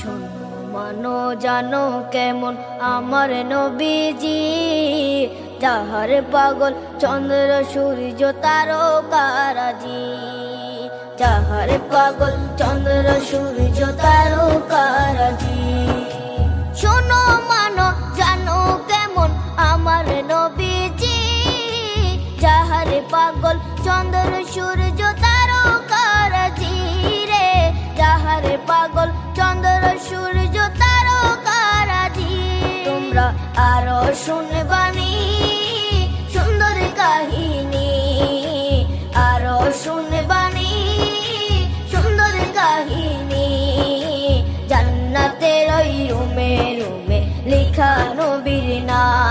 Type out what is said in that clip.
শোনো মানো জানো কেমন আমার নবীজি, যাহার পাগল চন্দ্র সূর্য তারকারাজি, যাহার পাগল চন্দ্র সূর্য তারকারাজি। শোনো মানো জানো কেমন আমার নবীজি, যাহার পাগল চন্দ্র সূর্য তারকারাজি রে, যাহার পাগল চন্দ্র সূর্য তারকারাজি। তোমরা আরো শুনবানি সুন্দর কাহিনী, আরো শুনবানি সুন্দর কাহিনী, জান্নাতের ওই রুমে রুমে লেখা নবীর নাম।